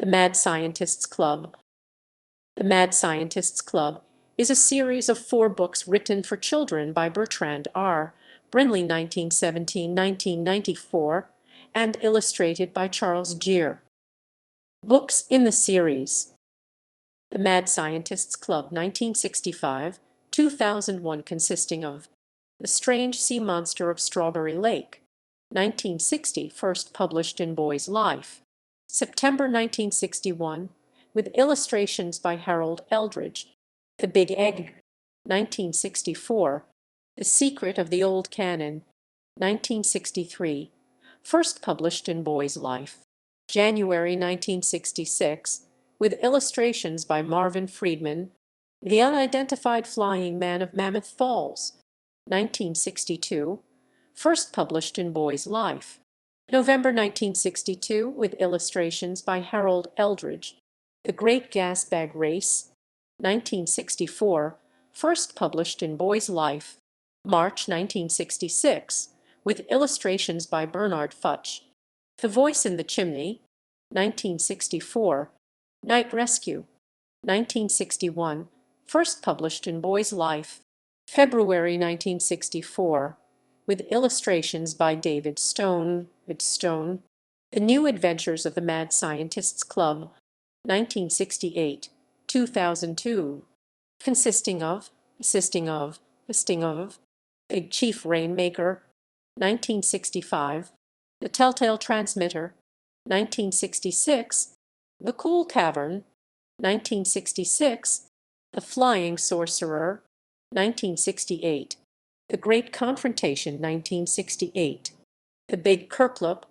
The Mad Scientists Club. The Mad Scientists Club is a series of 4 books written for children by Bertrand R. Brinley 1917–1994 and illustrated by Charles Geer. Books in the series: The Mad Scientists Club 1965–2001, consisting of The Strange Sea Monster of Strawberry Lake, 1960, first published in Boy's Life, September 1961, with illustrations by Harold Eldridge. The Big Egg, 1964, The Secret of the Old Canon, 1963, first published in Boy's Life, January 1966, with illustrations by Marvin Friedman. The Unidentified Flying Man of Mammoth Falls, 1962, first published in Boy's Life, November 1962, with illustrations by Harold Eldridge. The Great Gas Bag Race, 1964, first published in Boy's Life, March 1966, with illustrations by Bernard Futch. The Voice in the Chimney, 1964, Night Rescue, 1961, first published in Boy's Life, February 1964, with illustrations by David Stone. The New Adventures of the Mad Scientists Club, 1968–2002, consisting of Big Chief Rainmaker, 1965, The Telltale Transmitter, 1966, The Cool Cavern, 1966, The Flying Sorcerer, 1968, The Great Confrontation, 1968, The Big Kerplup,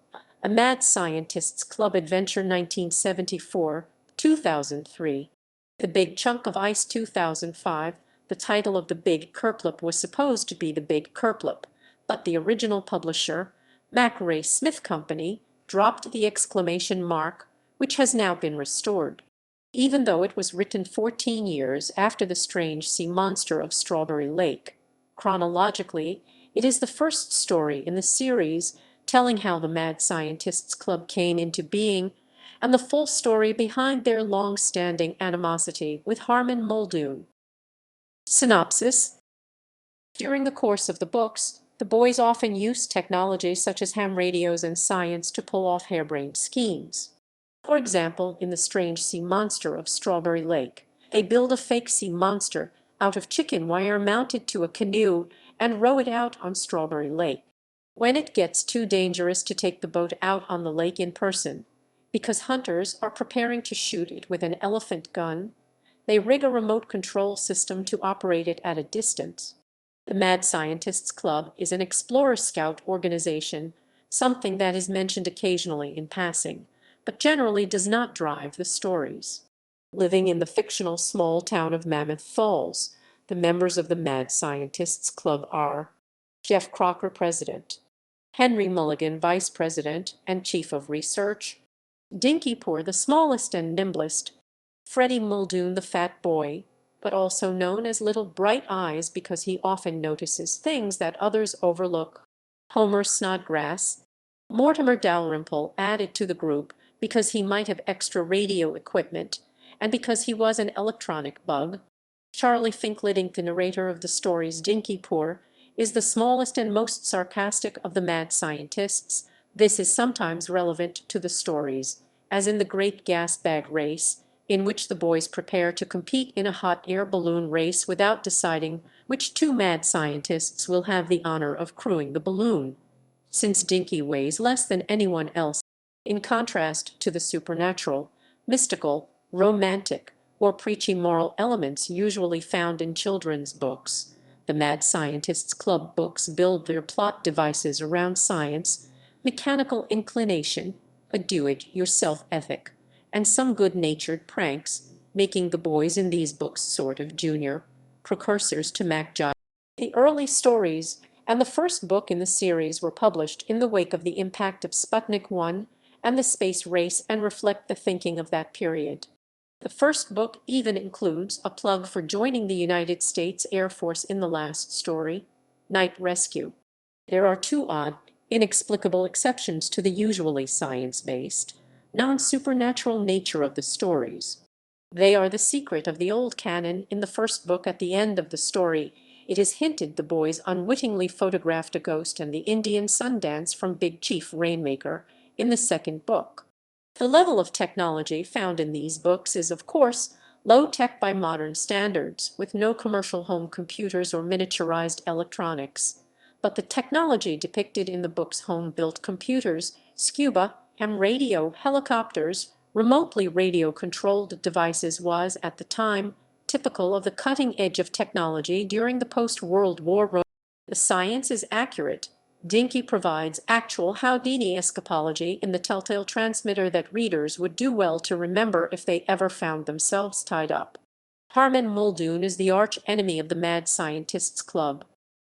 A Mad Scientists Club Adventure, 1974–2003, The Big Chunk of Ice, 2005. The title of The Big Kerplup was supposed to be The Big Kerplup, but the original publisher, Mac-Ray Smith Company, dropped the exclamation mark, which has now been restored. Even though it was written 14 years after The Strange Sea Monster of Strawberry Lake, chronologically, it is the first story in the series telling how the Mad Scientists Club came into being and the full story behind their long-standing animosity with Harman Muldoon. Synopsis: During the course of the books, the boys often use technology such as ham radios and science to pull off harebrained schemes. For example, in The Strange Sea Monster of Strawberry Lake, they build a fake sea monster out of chicken wire mounted to a canoe and row it out on Strawberry Lake. When it gets too dangerous to take the boat out on the lake in person, because hunters are preparing to shoot it with an elephant gun, they rig a remote control system to operate it at a distance. The Mad Scientists Club is an Explorer Scout organization, something that is mentioned occasionally in passing, but generally does not drive the stories. Living in the fictional small town of Mammoth Falls, the members of the Mad Scientists Club are Jeff Crocker, President; Henry Mulligan, Vice President and Chief of Research; Dinky Poor, the smallest and nimblest; Freddie Muldoon, the fat boy, but also known as Little Bright Eyes because he often notices things that others overlook; Homer Snodgrass; Mortimer Dalrymple, added to the group because he might have extra radio equipment and because he was an electronic bug; Charlie Finkledink, the narrator of the stories. Dinky Poor is the smallest and most sarcastic of the mad scientists. This is sometimes relevant to the stories, as in The Great Gas Bag Race, in which the boys prepare to compete in a hot air balloon race without deciding which 2 mad scientists will have the honor of crewing the balloon. Since Dinky weighs less than anyone else, in contrast to the supernatural, mystical, romantic, or preachy moral elements usually found in children's books, the Mad Scientists Club books build their plot devices around science, mechanical inclination, a do-it-yourself ethic, and some good-natured pranks, making the boys in these books sort of junior precursors to MacGyver. The early stories and the first book in the series were published in the wake of the impact of Sputnik 1 and the space race and reflect the thinking of that period. The first book even includes a plug for joining the United States Air Force in the last story, Night Rescue. There are 2 odd, inexplicable exceptions to the usually science-based, non-supernatural nature of the stories. They are the secret of the Old Canon. In the first book, at the end of the story, it is hinted the boys unwittingly photographed a ghost and the Indian sun dance from Big Chief Rainmaker in the second book. The level of technology found in these books is, of course, low-tech by modern standards, with no commercial home computers or miniaturized electronics. But the technology depicted in the book's home-built computers, scuba, ham radio, helicopters, remotely radio-controlled devices was, at the time, typical of the cutting edge of technology during the post-World War. The science is accurate. Dinky provides actual Houdini escapology in the telltale transmitter that readers would do well to remember if they ever found themselves tied up. Harman Muldoon is the arch-enemy of the Mad Scientists Club.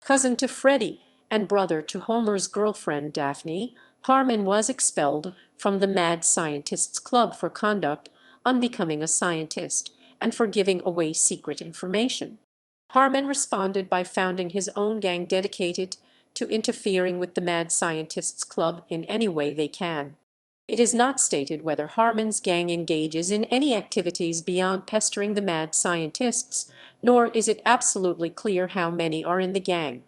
Cousin to Freddie and brother to Homer's girlfriend Daphne, Harman was expelled from the Mad Scientists Club for conduct unbecoming a scientist and for giving away secret information. Harman responded by founding his own gang dedicated to interfering with the Mad Scientists Club in any way they can. It is not stated whether Harman's gang engages in any activities beyond pestering the mad scientists, nor is it absolutely clear how many are in the gang.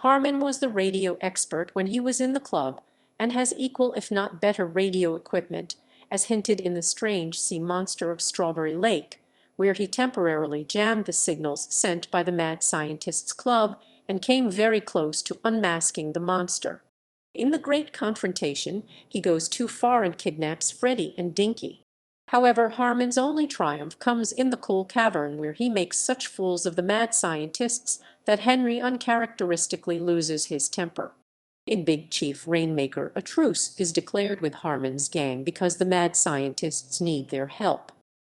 Harman was the radio expert when he was in the club, and has equal if not better radio equipment, as hinted in the strange sea monster of Strawberry Lake, where he temporarily jammed the signals sent by the Mad Scientists Club and came very close to unmasking the monster. In the great confrontation, he goes too far and kidnaps Freddie and Dinky. However, Harman's only triumph comes in the cool cavern, where he makes such fools of the mad scientists that Henry uncharacteristically loses his temper. In Big Chief Rainmaker, a truce is declared with Harman's gang because the mad scientists need their help.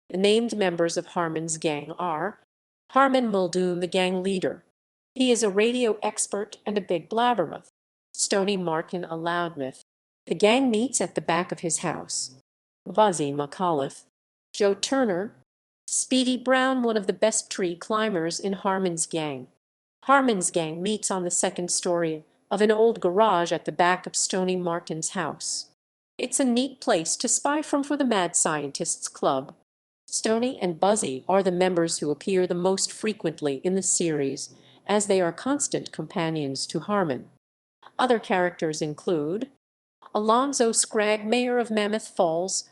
The named members of Harman's gang are Harman Muldoon, the gang leader. He is a radio expert and a big blabbermouth. Stony Martin, a loudmouth. The gang meets at the back of his house. Buzzy McAuliffe. Joe Turner. Speedy Brown, one of the best tree climbers in Harman's gang. Harman's gang meets on the second story of an old garage at the back of Stony Martin's house. It's a neat place to spy from for the Mad Scientists Club. Stony and Buzzy are the members who appear the most frequently in the series, as they are constant companions to Harman. Other characters include Alonzo Scragg, mayor of Mammoth Falls,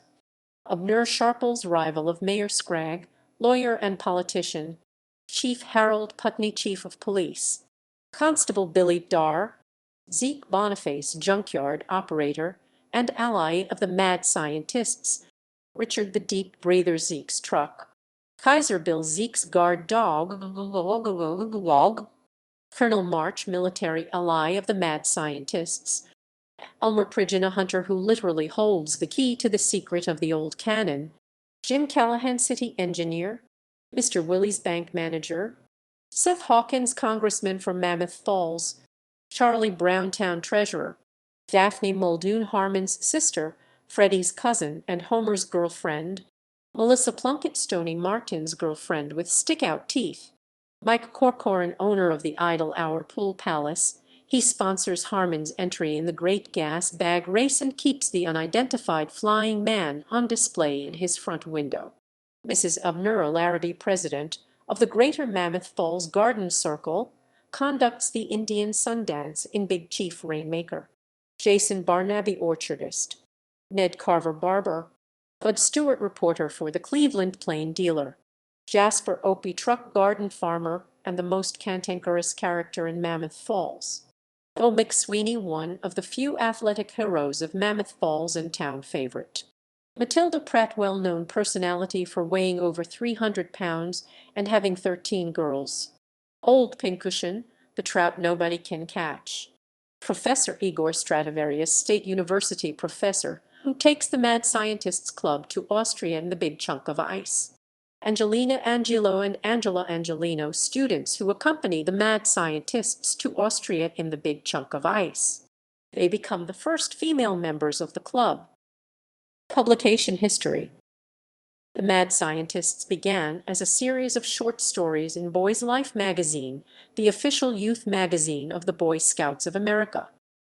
Abner Sharple's rival of Mayor Scragg, lawyer and politician, Chief Harold Putney, chief of police, Constable Billy Darr, Zeke Boniface, junkyard operator and ally of the mad scientists, Richard the Deep Breather, Zeke's truck, Kaiser Bill, Zeke's guard dog, Colonel March, military ally of the mad scientists, Elmer Pridgeon, a hunter who literally holds the key to the secret of the Old Canon, Jim Callahan, city engineer, Mr. Willie's bank manager, Seth Hawkins, congressman from Mammoth Falls, Charlie Brown, town treasurer, Daphne Muldoon, Harman's sister, Freddie's cousin and Homer's girlfriend, Melissa Plunkett, Stony Martin's girlfriend with stick-out teeth, Mike Corcoran, owner of the Idle Hour Pool Palace. He sponsors Harman's entry in the Great Gas Bag Race and keeps the unidentified flying man on display in his front window. Mrs. Abner Larrabee, president of the Greater Mammoth Falls Garden Circle, conducts the Indian sun dance in Big Chief Rainmaker. Jason Barnaby, orchardist. Ned Carver, barber. Bud Stewart, reporter for the Cleveland Plain Dealer. Jasper Opie, truck garden farmer and the most cantankerous character in Mammoth Falls. Though McSweeney, one of the few athletic heroes of Mammoth Falls and town favorite. Matilda Pratt, well-known personality for weighing over 300 pounds and having 13 girls. Old Pincushion, the trout nobody can catch. Professor Igor Stradivarius, State University professor, who takes the Mad Scientists Club to Austria in the Big Chunk of Ice. Angelina Angelo and Angela Angelino, students who accompany the mad scientists to Austria in the Big Chunk of Ice. They become the first female members of the club. Publication history. The Mad Scientists began as a series of short stories in Boys' Life magazine, the official youth magazine of the Boy Scouts of America.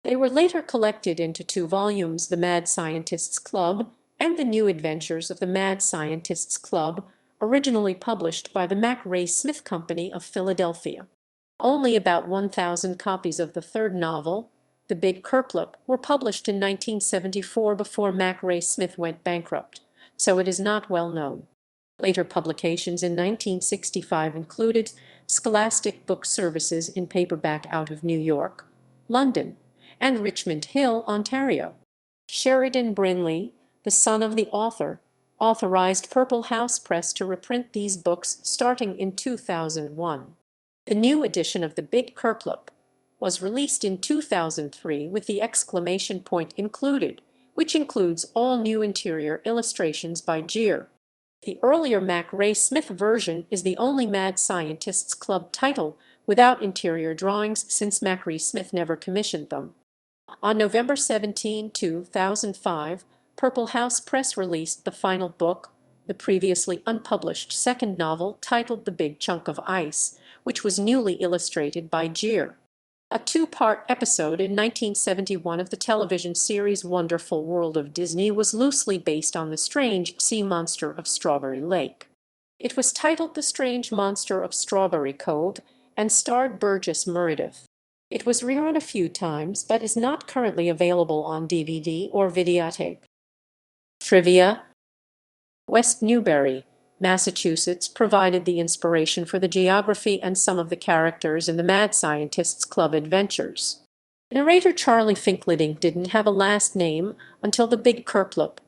They were later collected into 2 volumes, The Mad Scientists Club and The New Adventures of the Mad Scientists Club, originally published by the Mac Ray Smith Company of Philadelphia. Only about 1,000 copies of the third novel, The Big Kerplip, were published in 1974 before Mac Ray Smith went bankrupt, so it is not well known. Later publications in 1965 included Scholastic Book Services in paperback out of New York, London, and Richmond Hill, Ontario. Sheridan Brinley, the son of the author, authorized Purple House Press to reprint these books starting in 2001. The new edition of The Big Kerplip was released in 2003 with the exclamation point included, which includes all new interior illustrations by Geer. The earlier Mac Ray Smith version is the only Mad Scientists Club title without interior drawings since Mac Ray Smith never commissioned them. On November 17, 2005, Purple House Press released the final book, the previously unpublished second novel titled The Big Chunk of Ice, which was newly illustrated by Geer. A two-part episode in 1971 of the television series Wonderful World of Disney was loosely based on the strange sea monster of Strawberry Lake. It was titled The Strange Monster of Strawberry Cove and starred Burgess Meredith. It was rerun a few times but is not currently available on DVD or videotape. Trivia: West Newbury, Massachusetts provided the inspiration for the geography and some of the characters in the Mad Scientists Club adventures. Narrator Charlie Finkliding didn't have a last name until The Big Kerplip,